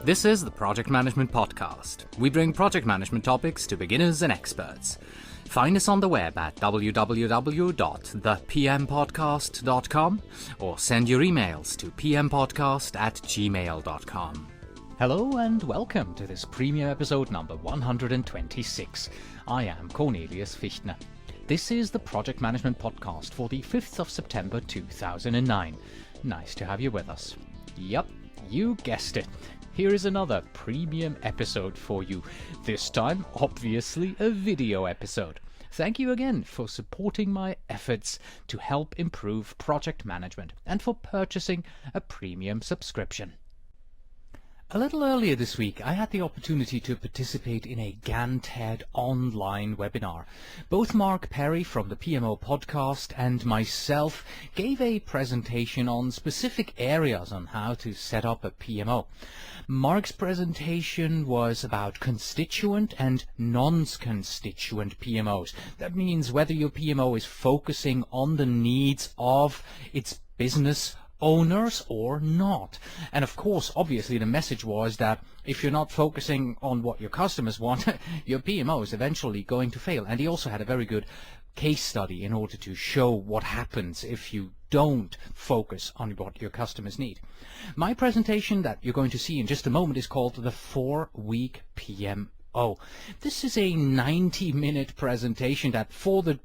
This is the Project Management Podcast. We bring project management topics to beginners and experts. Find us on the web at www.thepmpodcast.com or send your emails to pmpodcast@gmail.com. Hello and welcome to this premium episode number 126. I am Cornelius Fichtner. This is the Project Management Podcast for the 5th of September 2009. Nice to have you with us. Yup, you guessed it. Here is another premium episode for you. This time, obviously, a video episode. Thank you again for supporting my efforts to help improve project management and for purchasing a premium subscription. A little earlier this week, I had the opportunity to participate in a Gantt online webinar. Both Mark Perry from the PMO podcast and myself gave a presentation on specific areas on how to set up a PMO. Mark's presentation was about constituent and non-constituent PMOs. That means whether your PMO is focusing on the needs of its business owners or not. And of course, obviously the message was that if you're not focusing on what your customers want, your PMO is eventually going to fail. And he also had a very good case study in order to show what happens if you don't focus on what your customers need. My presentation that you're going to see in just a moment is called the 4-week PMO. This is a 90-minute presentation that, for the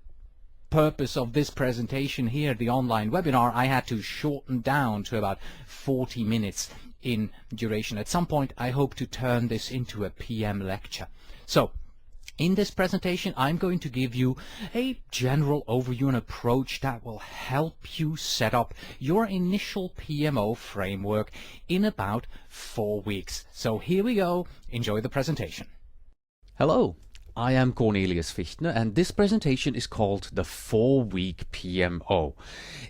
purpose of this presentation here, the online webinar, I had to shorten down to about 40 minutes in duration. At some point, I hope to turn this into a PM lecture. So, in this presentation, I'm going to give you a general overview and approach that will help you set up your initial PMO framework in about 4 weeks. So here we go. Enjoy the presentation. Hello. I am Cornelius Fichtner, and this presentation is called the 4-week PMO.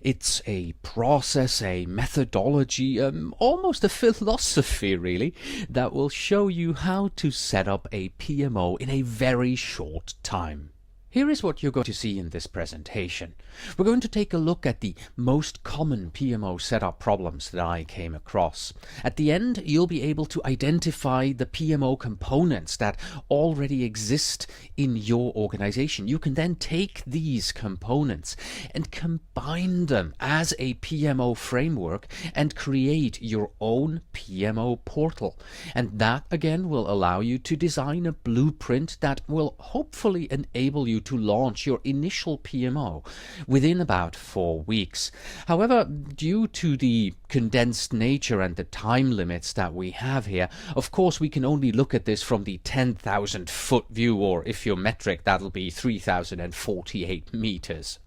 It's a process, a methodology, almost a philosophy really, that will show you how to set up a PMO in a very short time. Here is what you're going to see in this presentation. We're going to take a look at the most common PMO setup problems that I came across. At the end, you'll be able to identify the PMO components that already exist in your organization. You can then take these components and combine them as a PMO framework and create your own PMO portal. And that, again, will allow you to design a blueprint that will hopefully enable you to launch your initial PMO within about 4 weeks. However, due to the condensed nature and the time limits that we have here, of course we can only look at this from the 10,000 foot view, or if you're metric, that'll be 3,048 meters.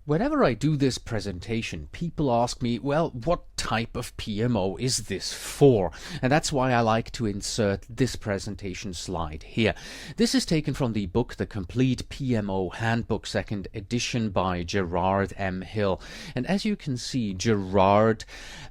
Whenever I do this presentation, people ask me, well, what type of PMO is this for? And that's why I like to insert this presentation slide here. This is taken from the book The Complete PMO Handbook, 2nd edition by Gerard M. Hill. And as you can see, Gerard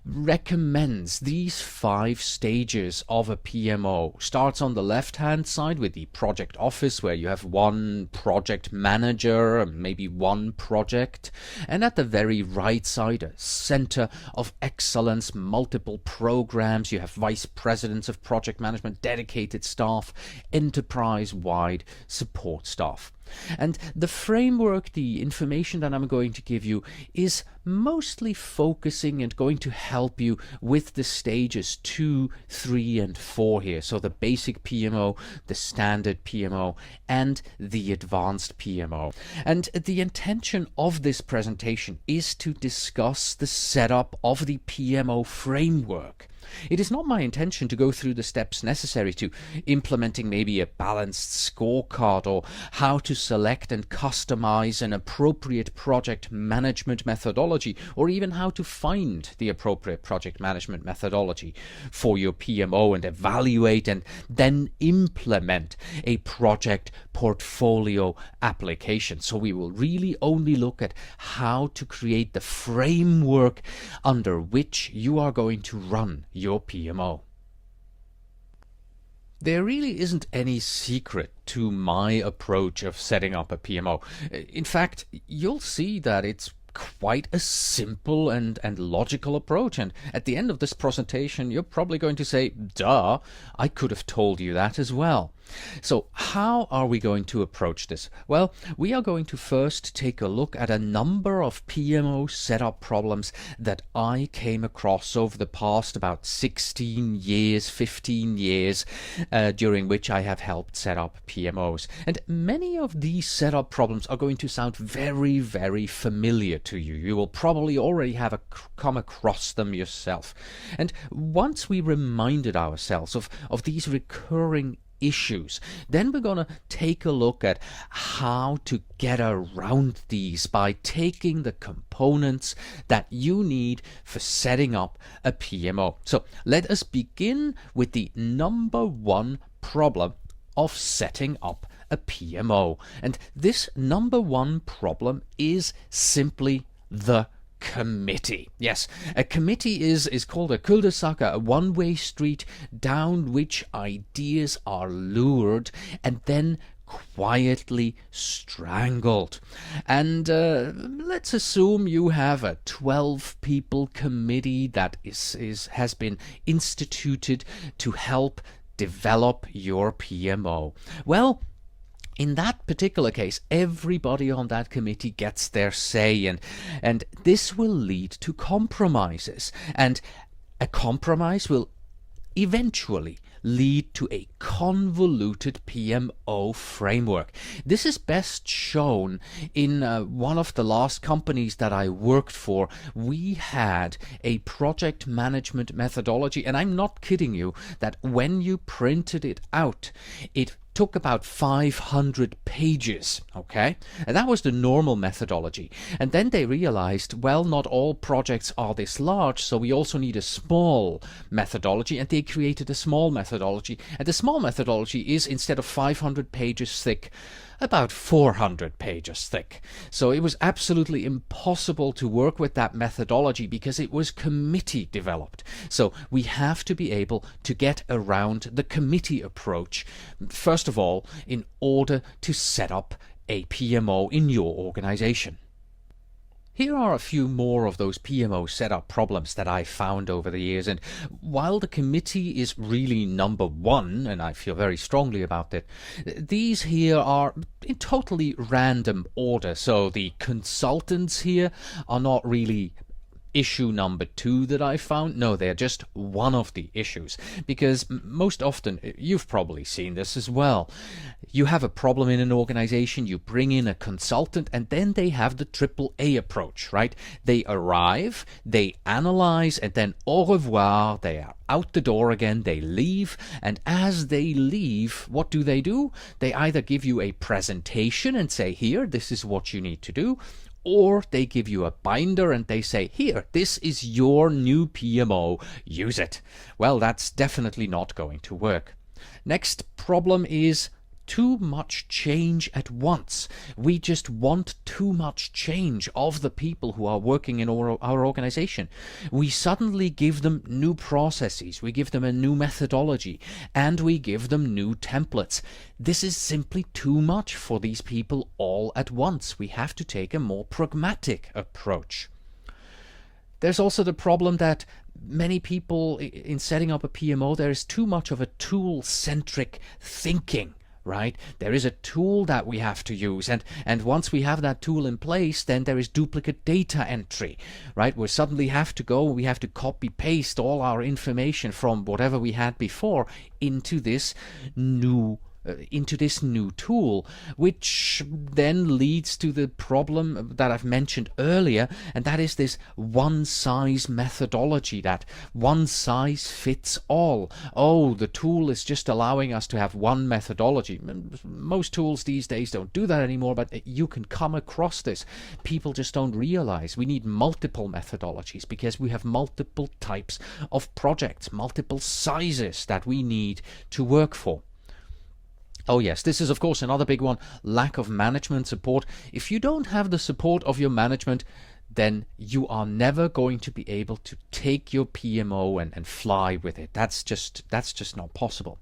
recommends these 5 stages of a PMO. Starts on the left-hand side with the project office, where you have one project manager, maybe one project. And at the very right side, a center of excellence, multiple programs. You have vice presidents of project management, dedicated staff, enterprise-wide support staff. And the framework, the information that I'm going to give you, is mostly focusing and going to help you with the stages 2, 3, and 4 here. So the basic PMO, the standard PMO, and the advanced PMO. And the intention of this presentation is to discuss the setup of the PMO framework. It is not my intention to go through the steps necessary to implementing maybe a balanced scorecard, or how to select and customize an appropriate project management methodology, or even how to find the appropriate project management methodology for your PMO and evaluate and then implement a project portfolio application. So we will really only look at how to create the framework under which you are going to run your PMO. There really isn't any secret to my approach of setting up a PMO. In fact, you'll see that it's quite a simple and logical approach. And at the end of this presentation, you're probably going to say, duh, I could have told you that as well. So how are we going to approach this? Well, we are going to first take a look at a number of PMO setup problems that I came across over the past about 16 years, 15 years, during which I have helped set up PMOs. And many of these setup problems are going to sound very, very familiar to you. You will probably already have come across them yourself. And once we reminded ourselves of these recurring issues, then we're going to take a look at how to get around these by taking the components that you need for setting up a PMO. So let us begin with the number one problem of setting up a PMO. And this number one problem is simply the committee. Yes, a committee is called a cul-de-sac, a one-way street down which ideas are lured and then quietly strangled. And let's assume you have a 12-people committee that has been instituted to help develop your PMO. Well, in that particular case, everybody on that committee gets their say, and this will lead to compromises. And a compromise will eventually lead to a convoluted PMO framework. This is best shown in one of the last companies that I worked for. We had a project management methodology, and I'm not kidding you, that when you printed it out, it took about 500 pages, okay? And that was the normal methodology. And then they realized, well, not all projects are this large, so we also need a small methodology, and they created a small methodology. And the small methodology is, instead of 500 pages thick, about 400 pages thick. So it was absolutely impossible to work with that methodology because it was committee developed. So we have to be able to get around the committee approach, first of all, in order to set up a PMO in your organization. Here are a few more of those PMO setup problems that I found over the years, and while the committee is really number one, and I feel very strongly about it, these here are in totally random order. So the consultants here are not really issue number two that I found. No, they're just one of the issues, because most often, you've probably seen this as well, you have a problem in an organization, you bring in a consultant, and then they have the AAA approach, right? They arrive, they analyze, and then au revoir, they are out the door again, they leave, and as they leave, what do? They either give you a presentation and say, here, this is what you need to do, or they give you a binder and they say, here, this is your new PMO, use it. Well, that's definitely not going to work. Next problem is too much change at once. We just want too much change of the people who are working in our organization. We suddenly give them new processes, we give them a new methodology, and we give them new templates. This is simply too much for these people all at once. We have to take a more pragmatic approach. There's also the problem that many people, in setting up a PMO, there is too much of a tool-centric thinking. Right? There is a tool that we have to use, and once we have that tool in place, then there is duplicate data entry, right? We suddenly have to copy paste all our information from whatever we had before into this new tool, which then leads to the problem that I've mentioned earlier, and that is this one-size methodology, that one size fits all. Oh, the tool is just allowing us to have one methodology. Most tools these days don't do that anymore, but you can come across this. People just don't realize we need multiple methodologies because we have multiple types of projects, multiple sizes that we need to work for. Oh yes, this is of course another big one, lack of management support. If you don't have the support of your management, then you are never going to be able to take your PMO and fly with it. That's just not possible.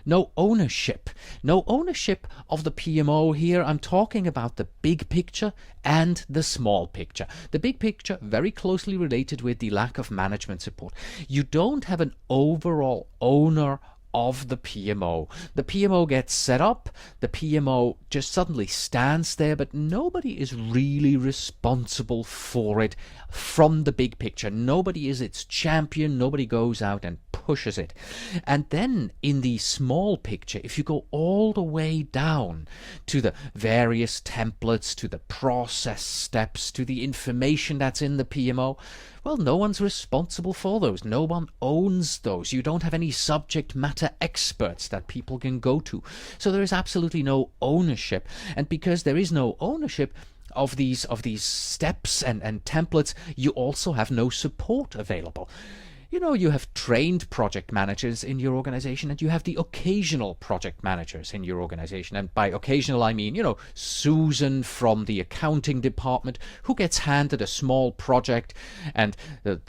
No ownership. No ownership of the PMO here. I'm talking about the big picture and the small picture. The big picture very closely related with the lack of management support. You don't have an overall owner of the PMO. The PMO gets set up, the PMO just suddenly stands there, but nobody is really responsible for it from the big picture. Nobody is its champion, nobody goes out and pushes it. And then in the small picture, if you go all the way down to the various templates, to the process steps, to the information that's in the PMO, well, no one's responsible for those. No one owns those. You don't have any subject matter experts that people can go to. So there is absolutely no ownership. And because there is no ownership of these steps and templates, you also have no support available. You know, you have trained project managers in your organization, and you have the occasional project managers in your organization. And by occasional, I mean, Susan from the accounting department who gets handed a small project, and the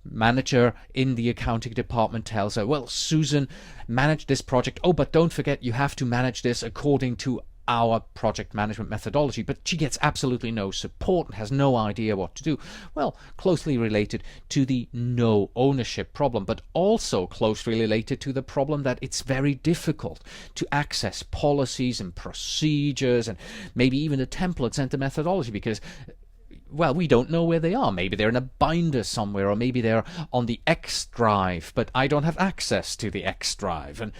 manager in the accounting department tells her, well, Susan, manage this project. Oh, but don't forget, you have to manage this according to our project management methodology. But she gets absolutely no support and has no idea what to do. Well, closely related to the no ownership problem, but also closely related to the problem that it's very difficult to access policies and procedures and maybe even the templates and the methodology, because well, we don't know where they are. Maybe they're in a binder somewhere, or maybe they're on the X drive, but I don't have access to the X drive. And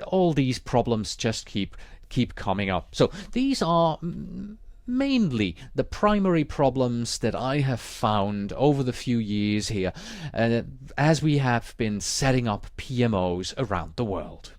all these problems just keep coming up. So these are mainly the primary problems that I have found over the few years here as we have been setting up PMOs around the world.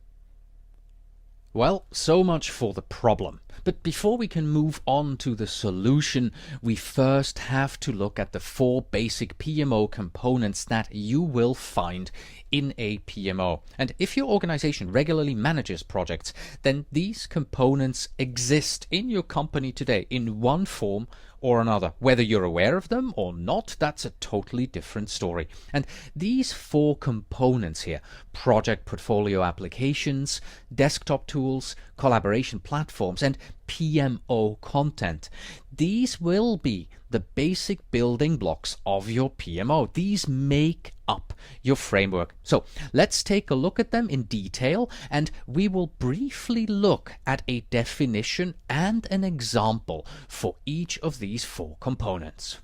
Well, so much for the problem. But before we can move on to the solution, we first have to look at the 4 basic PMO components that you will find in a PMO. And if your organization regularly manages projects, then these components exist in your company today in one form or another. Whether you're aware of them or not, that's a totally different story. And these 4 components here, project portfolio applications, desktop tools, collaboration platforms, and PMO content, these will be the basic building blocks of your PMO. These make up your framework. So let's take a look at them in detail, and we will briefly look at a definition and an example for each of these 4 components.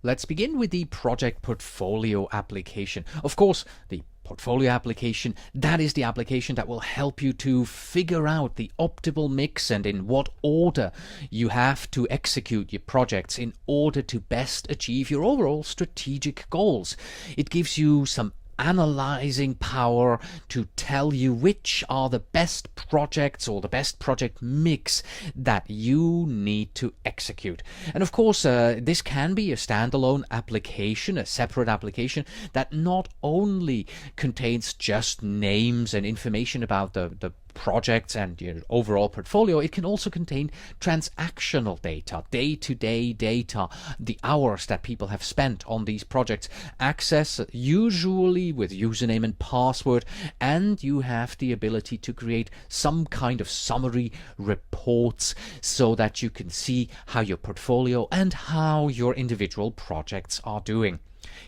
Let's begin with the project portfolio application. Of course, the portfolio application, that is the application that will help you to figure out the optimal mix and in what order you have to execute your projects in order to best achieve your overall strategic goals. It gives you some analyzing power to tell you which are the best projects or the best project mix that you need to execute. And of course, this can be a standalone application, a separate application that not only contains just names and information about the projects and your overall portfolio, it can also contain transactional data, day-to-day data, the hours that people have spent on these projects, access usually with username and password, and you have the ability to create some kind of summary reports so that you can see how your portfolio and how your individual projects are doing.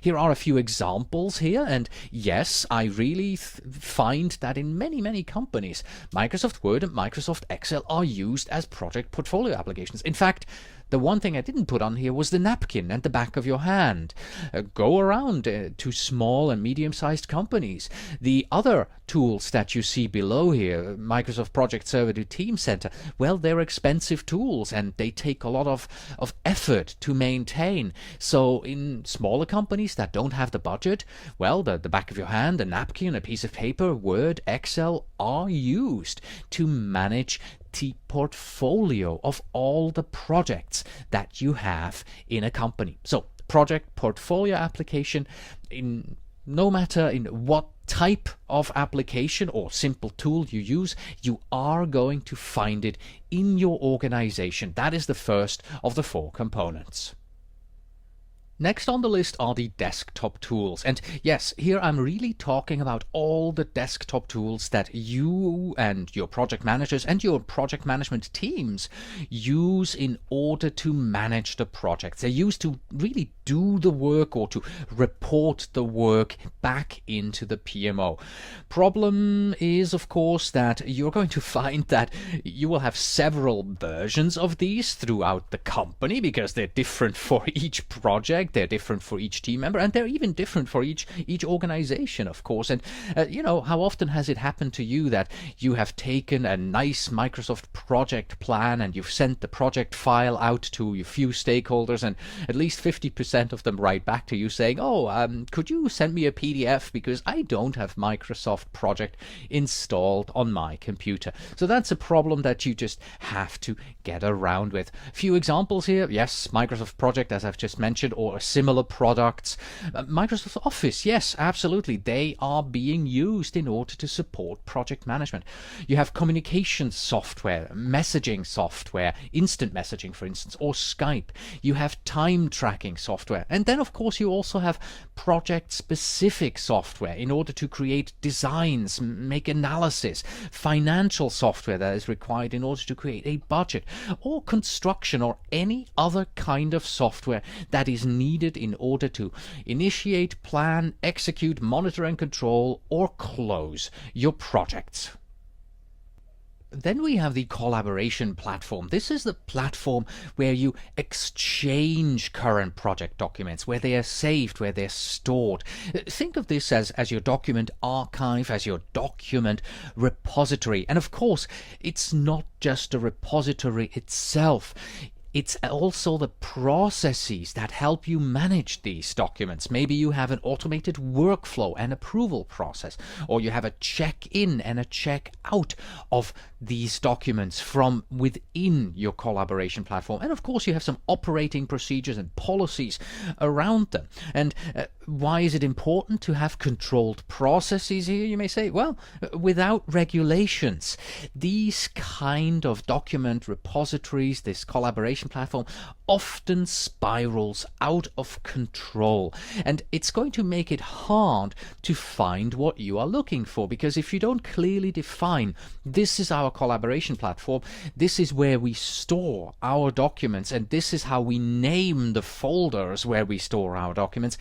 Here are a few examples here, and yes, I really find that in many companies, Microsoft Word and Microsoft Excel are used as project portfolio applications. In fact, the one thing I didn't put on here was the napkin and the back of your hand. Go around to small and medium-sized companies. The other tools that you see below here, Microsoft Project Server to Team Center, well, they're expensive tools and they take a lot of effort to maintain. So in smaller companies that don't have the budget, well, the back of your hand, a napkin, a piece of paper, Word, Excel are used to manage the portfolio of all the projects that you have in a company. So project portfolio application, in no matter in what type of application or simple tool you use, you are going to find it in your organization. That is the first of the 4 components. Next on the list are the desktop tools. And yes, here I'm really talking about all the desktop tools that you and your project managers and your project management teams use in order to manage the projects. They're used to really do the work or to report the work back into the PMO. Problem is, of course, that you're going to find that you will have several versions of these throughout the company because they're different for each project. They're different for each team member, and they're even different for each organization, of course. And how often has it happened to you that you have taken a nice Microsoft project plan and you've sent the project file out to a few stakeholders, and at least 50% of them write back to you saying, could you send me a PDF because I don't have Microsoft Project installed on my computer. So that's a problem that you just have to get around with. A few examples here. Yes, Microsoft Project, as I've just mentioned, or similar products. Microsoft Office, yes, absolutely. They are being used in order to support project management. You have communications software, messaging software, instant messaging, for instance, or Skype. You have time tracking software. And then, of course, you also have project-specific software in order to create designs, make analysis, financial software that is required in order to create a budget, or construction or any other kind of software that is needed in order to initiate, plan, execute, monitor and control, or close your projects. Then we have the collaboration platform. This is the platform where you exchange current project documents, where they are saved, where they're stored. Think of this as your document archive, as your document repository. And of course, it's not just a repository itself. It's also the processes that help you manage these documents. Maybe you have an automated workflow and approval process, or you have a check-in and a check-out of these documents from within your collaboration platform. And of course, you have some operating procedures and policies around them. And why is it important to have controlled processes here, you may say? Well, without regulations, these kind of document repositories, this collaboration platform, often spirals out of control, and it's going to make it hard to find what you are looking for, because if you don't clearly define, this is our collaboration platform, this is where we store our documents, and this is how we name the folders where we store our documents,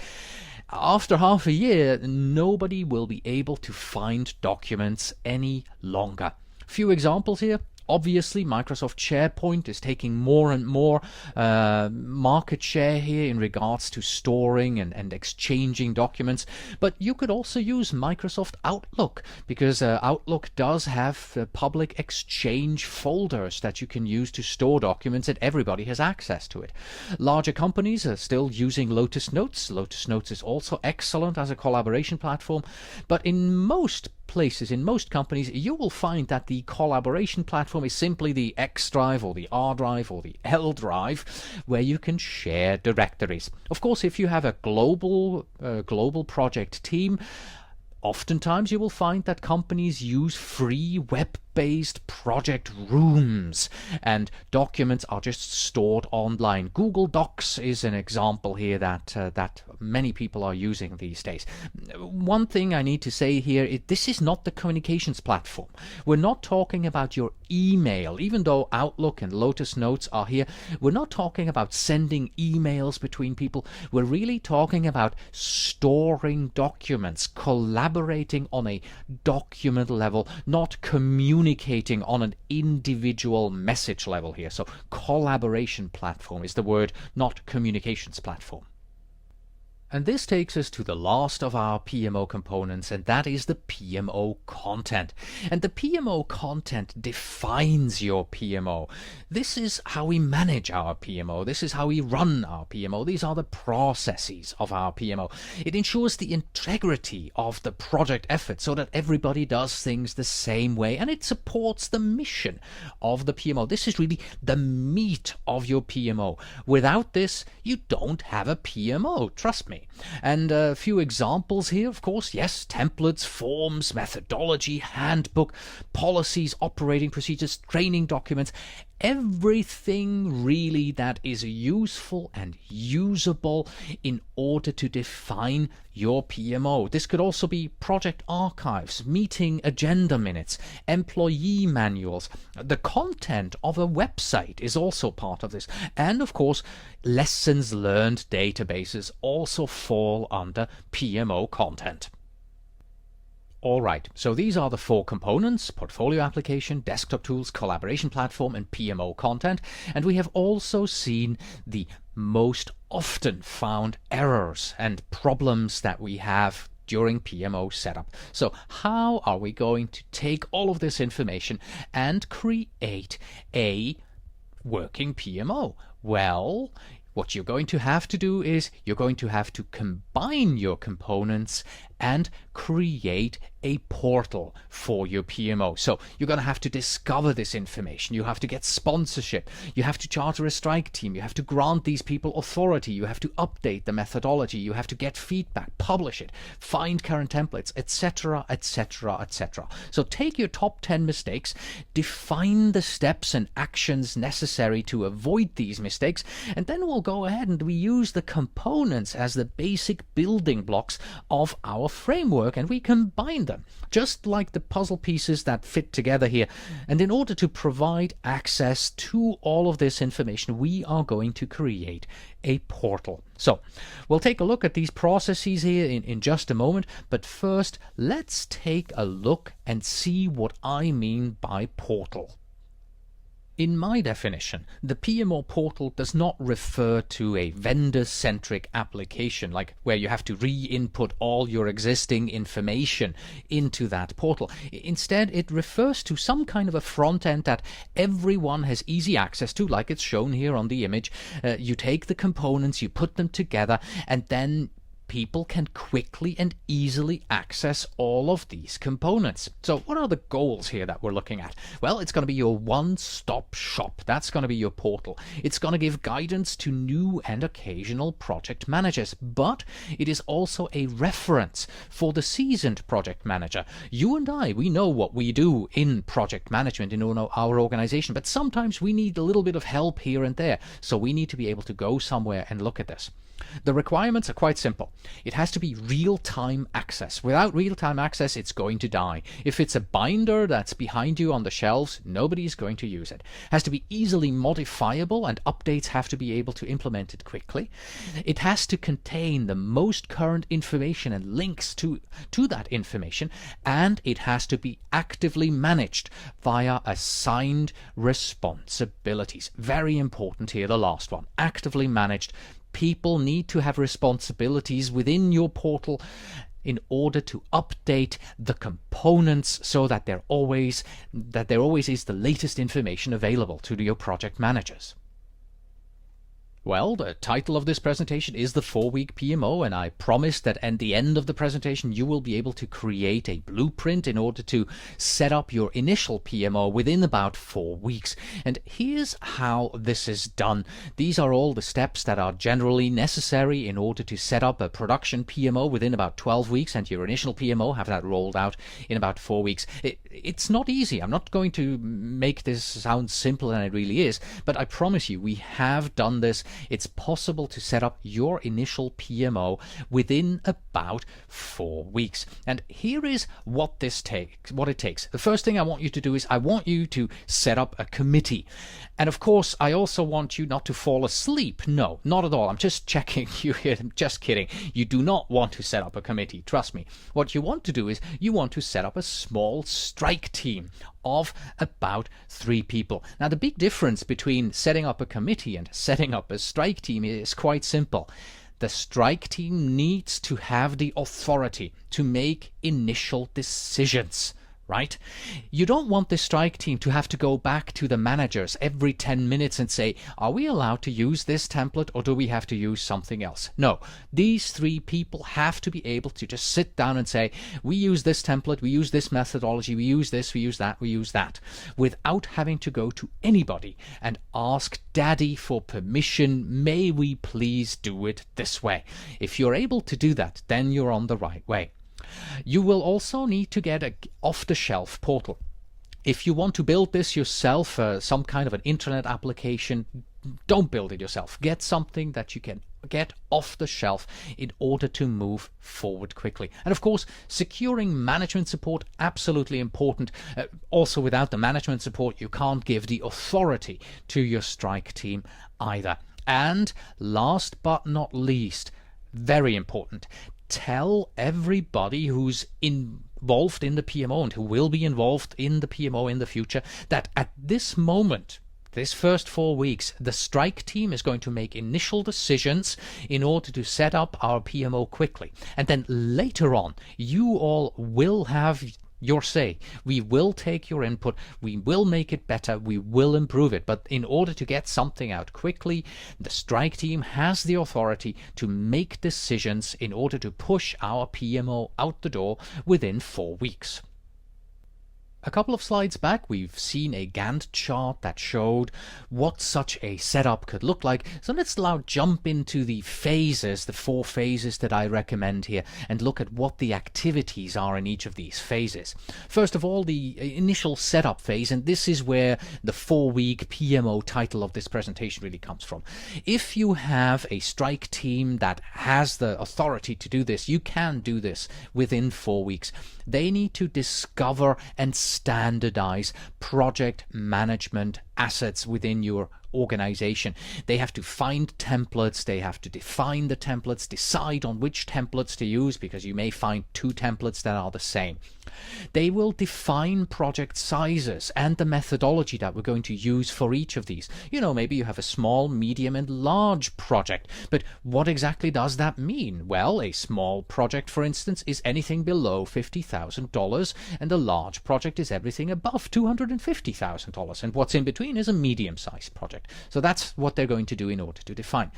after half a year, nobody will be able to find documents any longer. Few examples here. Obviously, Microsoft SharePoint is taking more and more market share here in regards to storing and exchanging documents. But you could also use Microsoft Outlook, because Outlook does have public exchange folders that you can use to store documents, and everybody has access to it. Larger companies are still using Lotus Notes. Lotus Notes is also excellent as a collaboration platform. But in most places, in most companies, you will find that the collaboration platform is simply the X drive or the R drive or the L drive where you can share directories. Of course, if you have a global project team, oftentimes you will find that companies use free web-based project rooms, and documents are just stored online. Google Docs is an example here that many people are using these days. One thing I need to say here, this is not the communications platform. We're not talking about your email, even though Outlook and Lotus Notes are here. We're not talking about sending emails between people. We're really talking about storing documents, collaborating on a document level, not communicating on an individual message level here. So collaboration platform is the word, not communications platform. And this takes us to the last of our PMO components, and that is the PMO content. And the PMO content defines your PMO. This is how we manage our PMO. This is how we run our PMO. These are the processes of our PMO. It ensures the integrity of the project effort so that everybody does things the same way, and it supports the mission of the PMO. This is really the meat of your PMO. Without this, you don't have a PMO. Trust me. And a few examples here, of course, yes, templates, forms, methodology, handbook, policies, operating procedures, training documents. everything really that is useful and usable in order to define your PMO. This could also be project archives, meeting agenda minutes, employee manuals. The content of a website is also part of this. And of course, lessons learned databases also fall under PMO content. All right, so these are the 4 components: portfolio application, desktop tools, collaboration platform, and PMO content. And we have also seen the most often found errors and problems that we have during PMO setup. So how are we going to take all of this information and create a working PMO? Well, what you're going to have to do is you're going to have to combine your components and create a portal for your PMO. So you're going to have to discover this information. You have to get sponsorship. You have to charter a strike team. You have to grant these people authority. You have to update the methodology. You have to get feedback, publish it, find current templates, etc., etc., etc. So take your top 10 mistakes, define the steps and actions necessary to avoid these mistakes, and then we'll go ahead and we use the components as the basic building blocks of our framework, and we combine them just like the puzzle pieces that fit together here. And in order to provide access to all of this information, we are going to create a portal. So we'll take a look at these processes here in just a moment, but first let's take a look and see what I mean by portal. In my definition, the PMO portal does not refer to a vendor-centric application, like where you have to re-input all your existing information into that portal. Instead, it refers to some kind of a front end that everyone has easy access to, like it's shown here on the image. You take the components, you put them together, and then people can quickly and easily access all of these components. So what are the goals here that we're looking at? Well, it's going to be your one-stop shop. That's going to be your portal. It's going to give guidance to new and occasional project managers, but it is also a reference for the seasoned project manager. You and I, we know what we do in project management in our organization, but sometimes we need a little bit of help here and there. So we need to be able to go somewhere and look at this. The requirements are quite simple. It has to be real-time access. Without real-time access, it's going to die. If it's a binder that's behind you on the shelves, nobody's going to use it. It has to be easily modifiable, and updates have to be able to implement it quickly. It has to contain the most current information and links to that information, and it has to be actively managed via assigned responsibilities. Very important here, the last one. Actively managed. People need to have responsibilities within your portal in order to update the components so that there always is the latest information available to your project managers. Well, the title of this presentation is the 4-week PMO, and I promise that at the end of the presentation you will be able to create a blueprint in order to set up your initial PMO within about 4 weeks. And here's how this is done. These are all the steps that are generally necessary in order to set up a production PMO within about 12 weeks and your initial PMO, have that rolled out in about 4 weeks. It's not easy. I'm not going to make this sound simpler than it really is, but I promise you we have done this. It's possible to set up your initial PMO within about 4 weeks. And here is what it takes. The first thing I want you to do is I want you to set up a committee. And of course, I also want you not to fall asleep. No, not at all. I'm just checking you here. I'm just kidding. You do not want to set up a committee. Trust me. What you want to do is you want to set up a small strike team of about 3 people. Now, the big difference between setting up a committee and setting up a strike team is quite simple. The strike team needs to have the authority to make initial decisions. Right? You don't want the strike team to have to go back to the managers every 10 minutes and say, are we allowed to use this template or do we have to use something else? No, these 3 people have to be able to just sit down and say, we use this template, we use this methodology, we use this, we use that, we use that, without having to go to anybody and ask daddy for permission. May we please do it this way? If you're able to do that, then you're on the right way. You will also need to get an off-the-shelf portal. If you want to build this yourself, some kind of an intranet application, don't build it yourself. Get something that you can get off the shelf in order to move forward quickly. And of course, securing management support, absolutely important. Also, without the management support, you can't give the authority to your strike team either. And last but not least, very important, tell everybody who's involved in the PMO and who will be involved in the PMO in the future that at this moment, this first 4 weeks, the strike team is going to make initial decisions in order to set up our PMO quickly. And then later on, you all will have your say. We will take your input, we will make it better, we will improve it. But in order to get something out quickly, the strike team has the authority to make decisions in order to push our PMO out the door within 4 weeks. A couple of slides back, we've seen a Gantt chart that showed what such a setup could look like. So let's now jump into the phases, the 4 phases that I recommend here, and look at what the activities are in each of these phases. First of all, the initial setup phase, and this is where the 4-week PMO title of this presentation really comes from. If you have a strike team that has the authority to do this, you can do this within 4 weeks. They need to discover and standardize project management assets within your organization. They have to find templates, they have to define the templates, decide on which templates to use, because you may find 2 templates that are the same. They will define project sizes and the methodology that we're going to use for each of these. You know, maybe you have a small, medium and large project, but what exactly does that mean? Well, a small project, for instance, is anything below $50,000, and a large project is everything above $250,000, and what's in between is a medium-sized project. So that's what they're going to do in order to define.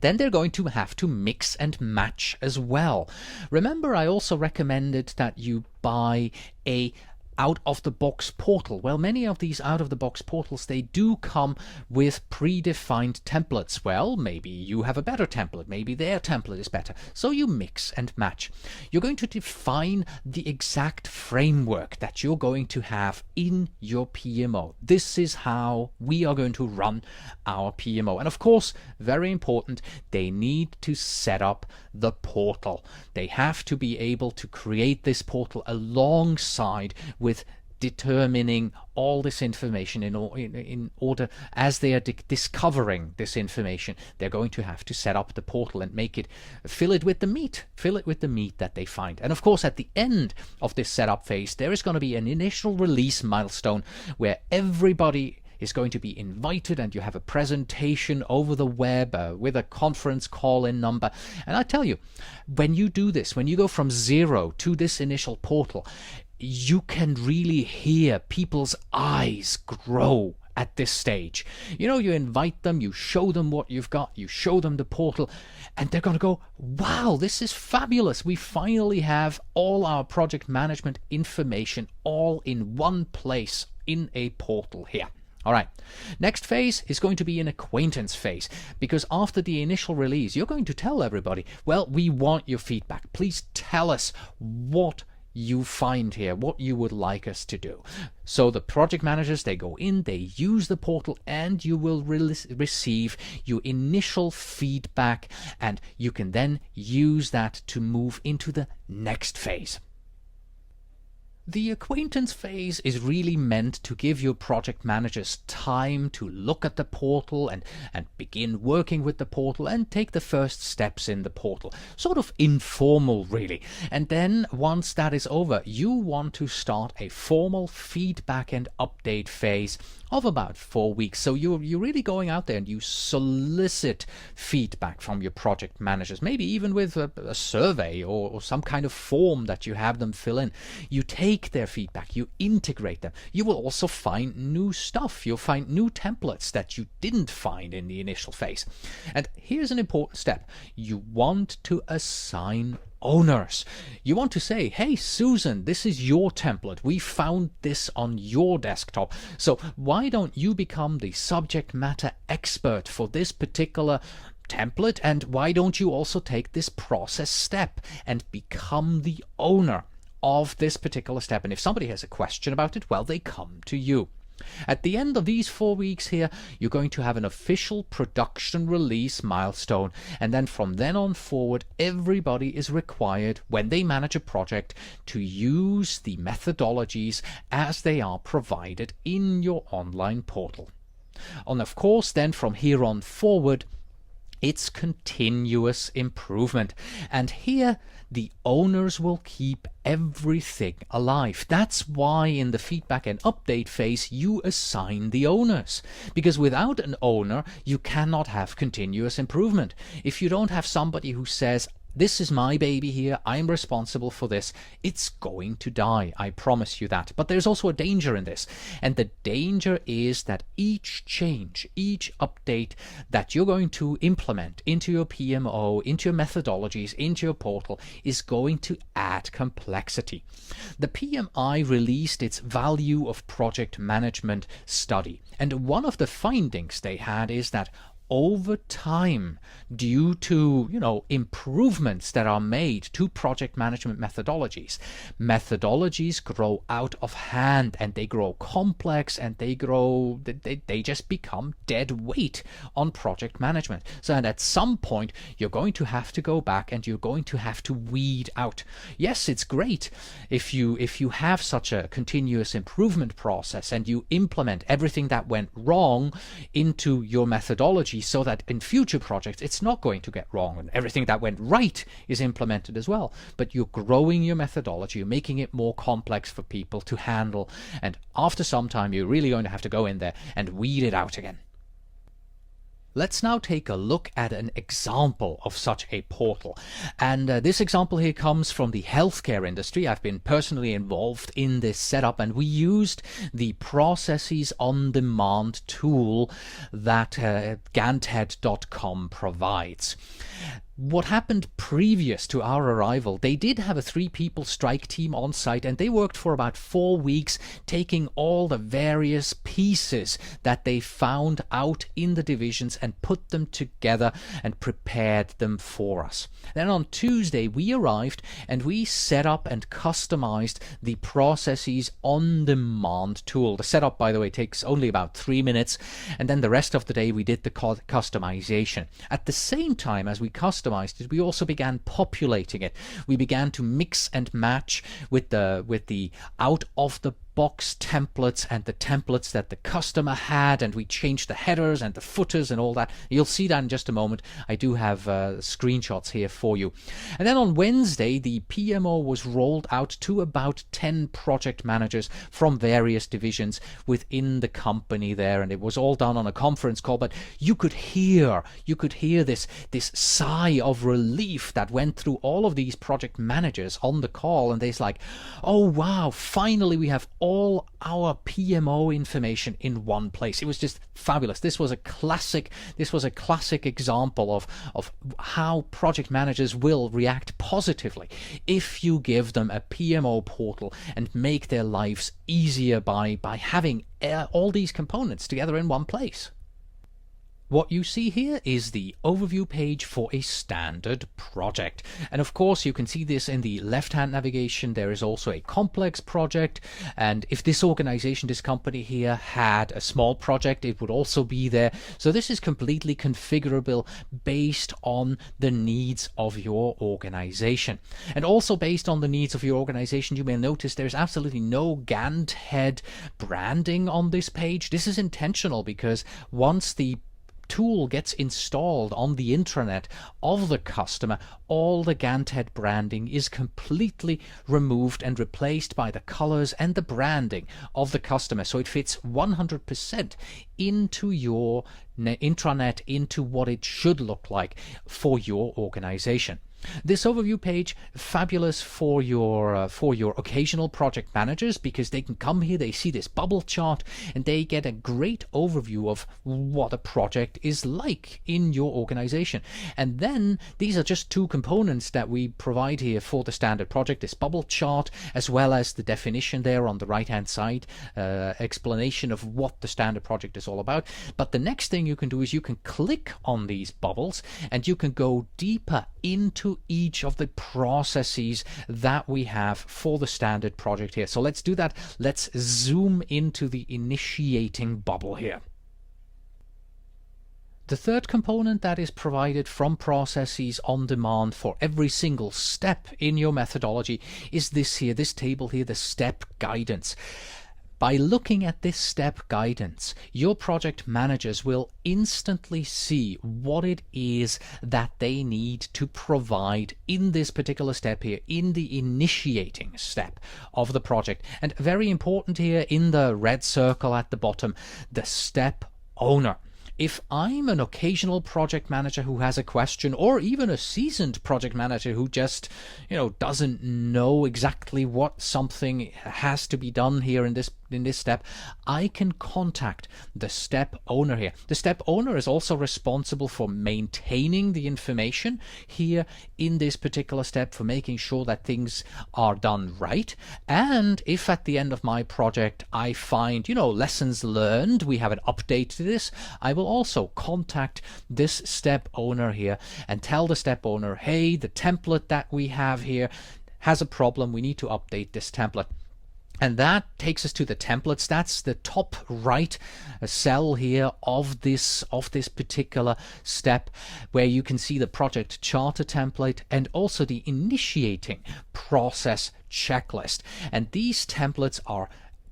Then they're going to have to mix and match as well. Remember, I also recommended that you buy a out-of-the-box portal. Well, many of these out-of-the-box portals, they do come with predefined templates. Well, maybe you have a better template, maybe their template is better, so you mix and match. You're going to define the exact framework that you're going to have in your PMO. This is how we are going to run our PMO. And of course, very important, they need to set up the portal. They have to be able to create this portal alongside with determining all this information in order, as they are discovering this information, they're going to have to set up the portal and fill it with the meat that they find. And of course, at the end of this setup phase, there is going to be an initial release milestone where everybody is going to be invited, and you have a presentation over the web with a conference call-in number. And I tell you, when you do this, when you go from 0 to this initial portal, you can really hear people's eyes grow at this stage. You know, you invite them, you show them what you've got, you show them the portal, and they're going to go, wow, this is fabulous. We finally have all our project management information all in one place in a portal here. All right, next phase is going to be an acquaintance phase, because after the initial release, you're going to tell everybody, well, we want your feedback. Please tell us what you find here, what you would like us to do. So the project managers, they go in, they use the portal, and you will receive your initial feedback, and you can then use that to move into the next phase. The acquaintance phase is really meant to give your project managers time to look at the portal and begin working with the portal and take the first steps in the portal. Sort of informal, really. And then once that is over, you want to start a formal feedback and update phase of about 4 weeks. So you're really going out there and you solicit feedback from your project managers, maybe even with a survey or some kind of form that you have them fill in. You take their feedback, you integrate them. You will also find new stuff. You'll find new templates that you didn't find in the initial phase. And here's an important step. You want to assign owners. You want to say, hey, Susan, this is your template. We found this on your desktop. So why don't you become the subject matter expert for this particular template? And why don't you also take this process step and become the owner of this particular step. And if somebody has a question about it, well, they come to you. At the end of these 4 weeks here, you're going to have an official production release milestone, and then from then on forward, everybody is required, when they manage a project, to use the methodologies as they are provided in your online portal. And of course, then from here on forward, it's continuous improvement. And here, the owners will keep everything alive. That's why in the feedback and update phase, you assign the owners. Because without an owner, you cannot have continuous improvement. If you don't have somebody who says, this is my baby here, I'm responsible for this, it's going to die, I promise you that. But there's also a danger in this, and the danger is that each change, each update that you're going to implement into your PMO, into your methodologies, into your portal, is going to add complexity. The PMI released its value of project management study, and one of the findings they had is that over time, due to improvements that are made to project management methodologies grow out of hand, and they grow complex, and they just become dead weight on project management. So and at some point you're going to have to go back and you're going to have to weed out. Yes, it's great if you have such a continuous improvement process and you implement everything that went wrong into your methodology, so that in future projects it's not going to get wrong and everything that went right is implemented as well. But you're growing your methodology, you're making it more complex for people to handle, and after some time you're really going to have to go in there and weed it out again. Let's now take a look at an example of such a portal. And this example here comes from the healthcare industry. I've been personally involved in this setup, and we used the Processes on Demand tool that Ganthead.com provides. What happened previous to our arrival, they did have a 3-people strike team on site, and they worked for about 4 weeks taking all the various pieces that they found out in the divisions and put them together and prepared them for us. Then on Tuesday we arrived and we set up and customized the Processes on Demand tool. The setup, by the way, takes only about 3 minutes, and then the rest of the day we did the customization. At the same time as we customized it, we also began populating it. We began to mix and match with the out of the box templates and the templates that the customer had, and we changed the headers and the footers and all that. You'll see that in just a moment. I do have screenshots here for you. And then on Wednesday, the PMO was rolled out to about 10 project managers from various divisions within the company there, and it was all done on a conference call. But you could hear this sigh of relief that went through all of these project managers on the call, and they're like, oh wow, finally we have all our PMO information in one place. It was just fabulous. This was a classic example of how project managers will react positively if you give them a PMO portal and make their lives easier by having all these components together in one place. What you see here is the overview page for a standard project. And of course, you can see this in the left-hand navigation. There is also a complex project. And if this organization, this company here, had a small project, it would also be there. So this is completely configurable based on the needs of your organization. And also based on the needs of your organization, you may notice there's absolutely no Ganthead branding on this page. This is intentional because once the tool gets installed on the intranet of the customer, all the Ganthead branding is completely removed and replaced by the colors and the branding of the customer. So it fits 100% into your intranet, into what it should look like for your organization. This overview page, fabulous for your occasional project managers, because they can come here, they see this bubble chart, and they get a great overview of what a project is like in your organization. And then these are just two components that we provide here for the standard project, this bubble chart, as well as the definition there on the right hand side, explanation of what the standard project is all about. But the next thing you can do is you can click on these bubbles and you can go deeper into into each of the processes that we have for the standard project here. So let's do that. Let's zoom into the initiating bubble here. The third component that is provided from processes on demand for every single step in your methodology is this here, this table here, the step guidance. By looking at this step guidance, your project managers will instantly see what it is that they need to provide in this particular step here, in the initiating step of the project. And very important here in the red circle at the bottom, the step owner. If I'm an occasional project manager who has a question, or even a seasoned project manager who just, doesn't know exactly what something has to be done here in this step, I can contact the step owner here. The step owner is also responsible for maintaining the information here in this particular step, for making sure that things are done right. And if at the end of my project I find, lessons learned, we have an update to this, I will also contact this step owner here and tell the step owner, hey, the template that we have here has a problem, we need to update this template. And that takes us to the templates. That's the top right cell here of this particular step, where you can see the project charter template and also the initiating process checklist. And these templates are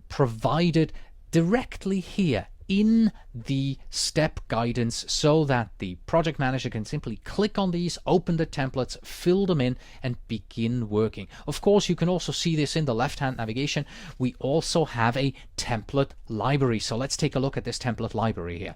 provided directly here in the step guidance, so that the project manager can simply click on these, open the templates, fill them in, and begin working. Of course, you can also see this in the left-hand navigation. We also have a template library. So let's take a look at this template library here.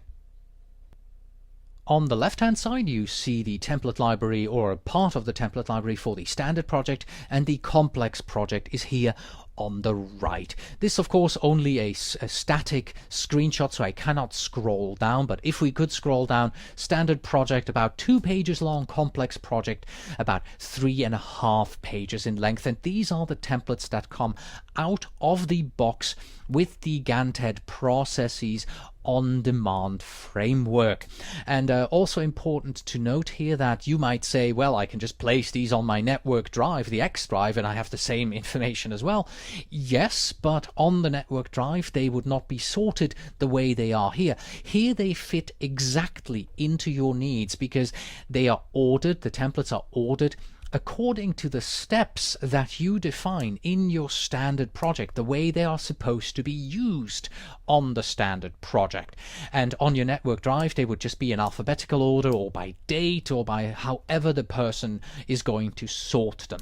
On the left-hand side, you see the template library, or a part of the template library for the standard project, and the complex project is here on the right. This, of course, only a static screenshot, so I cannot scroll down, but if we could scroll down, standard project about 2 pages long, complex project about 3.5 pages in length. And these are the templates that come out of the box with the Gantt processes on-demand framework. And also important to note here that you might say, well, I can just place these on my network drive, the X drive, and I have the same information as well. Yes, but on the network drive they would not be sorted the way they are here. Here they fit exactly into your needs, because they are ordered, the templates are ordered according to the steps that you define in your standard project, the way they are supposed to be used on the standard project. And on your network drive, they would just be in alphabetical order, or by date, or by however the person is going to sort them.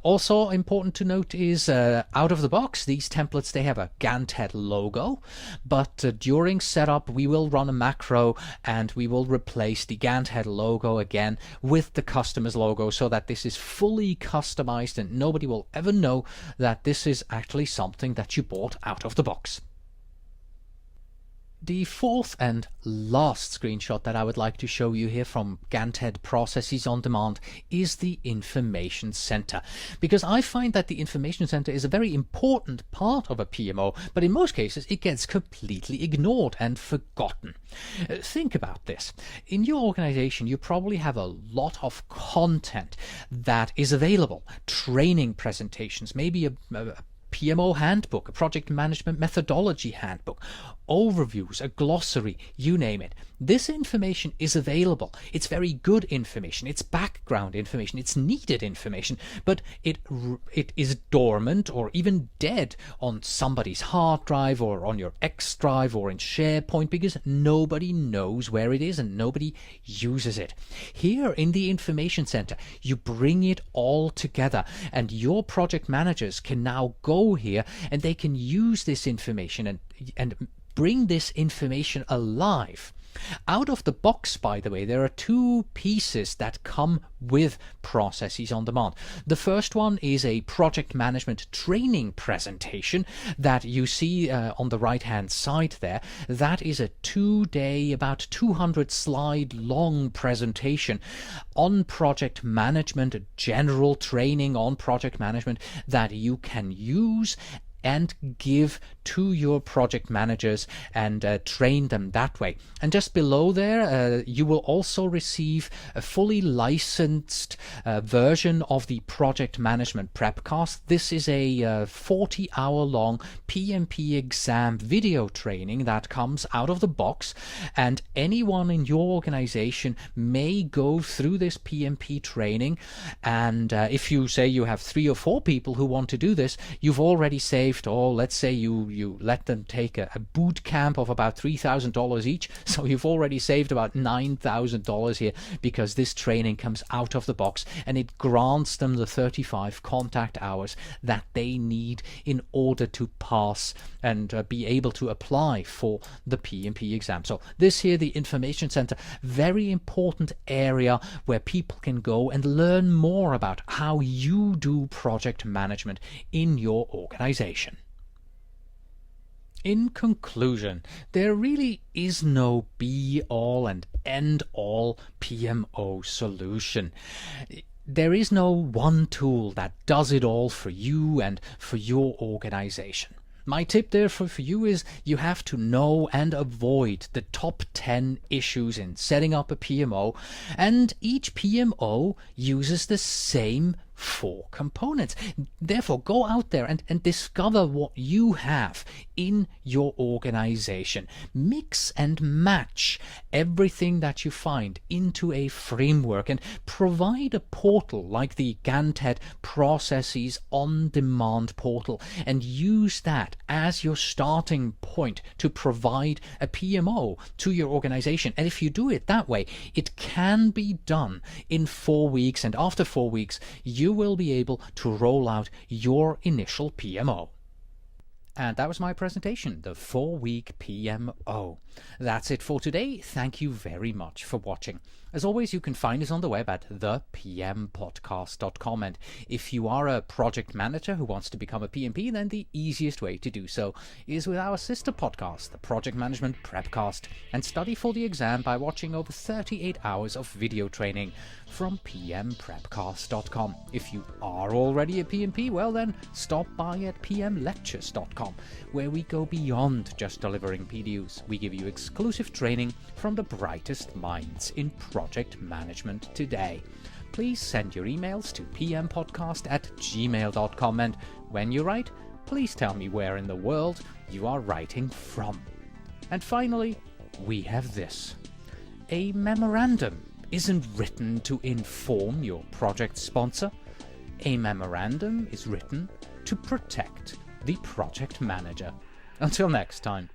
Also important to note is out of the box, these templates, they have a Gantt logo, but during setup we will run a macro and we will replace the Gantt logo again with the customer's logo, so that this is fully customized and nobody will ever know that this is actually something that you bought out of the box. The fourth and last screenshot that I would like to show you here from Gantt Processes on Demand is the Information Center, because I find that the Information Center is a very important part of a PMO, but in most cases it gets completely ignored and forgotten. Think about this. In your organization, you probably have a lot of content that is available, training presentations, maybe a PMO handbook, a project management methodology handbook, overviews, a glossary, you name it. This information is available. It's very good information. It's background information. It's needed information, but it is dormant or even dead on somebody's hard drive or on your X drive or in SharePoint, because nobody knows where it is and nobody uses it. Here in the Information Center, you bring it all together, and your project managers can now go here and they can use this information and bring this information alive. Out of the box, by the way, there are 2 pieces that come with Processes on Demand. The first one is a project management training presentation that you see on the right hand side there. That is a 2-day, about 200 slide long presentation on project management, general training on project management that you can use and give to your project managers and train them that way. And just below there, you will also receive a fully licensed version of the Project Management Prepcast. This is a 40-hour-long PMP exam video training that comes out of the box, and anyone in your organization may go through this PMP training. And if you say you have 3 or 4 people who want to do this, you've already saved, let's say you let them take a boot camp of about $3,000 each, so you've already saved about $9,000 here, because this training comes out of the box and it grants them the 35 contact hours that they need in order to pass and be able to apply for the PMP exam. So this here, the Information Center, very important area where people can go and learn more about how you do project management in your organization. In conclusion, there really is no be-all and end-all PMO solution. There is no one tool that does it all for you and for your organization. My tip there for you is you have to know and avoid the top 10 issues in setting up a PMO, and each PMO uses the same 4 components. Therefore, go out there and discover what you have in your organization. Mix and match everything that you find into a framework and provide a portal like the Gantt Processes on-demand portal, and use that as your starting point to provide a PMO to your organization. And if you do it that way, it can be done in 4 weeks, and after 4 weeks you will be able to roll out your initial PMO. And that was my presentation, the 4-week PMO. That's it for today. Thank you very much for watching. As always, you can find us on the web at thepmpodcast.com. And if you are a project manager who wants to become a PMP, then the easiest way to do so is with our sister podcast, the Project Management Prepcast, and study for the exam by watching over 38 hours of video training from pmprepcast.com. If you are already a PMP, well then stop by at pmlectures.com, where we go beyond just delivering PDUs. We give you exclusive training from the brightest minds in project management today. Please send your emails to pmpodcast@gmail.com, and when you write, please tell me where in the world you are writing from. And finally, we have this. A memorandum isn't written to inform your project sponsor. A memorandum is written to protect the project manager. Until next time.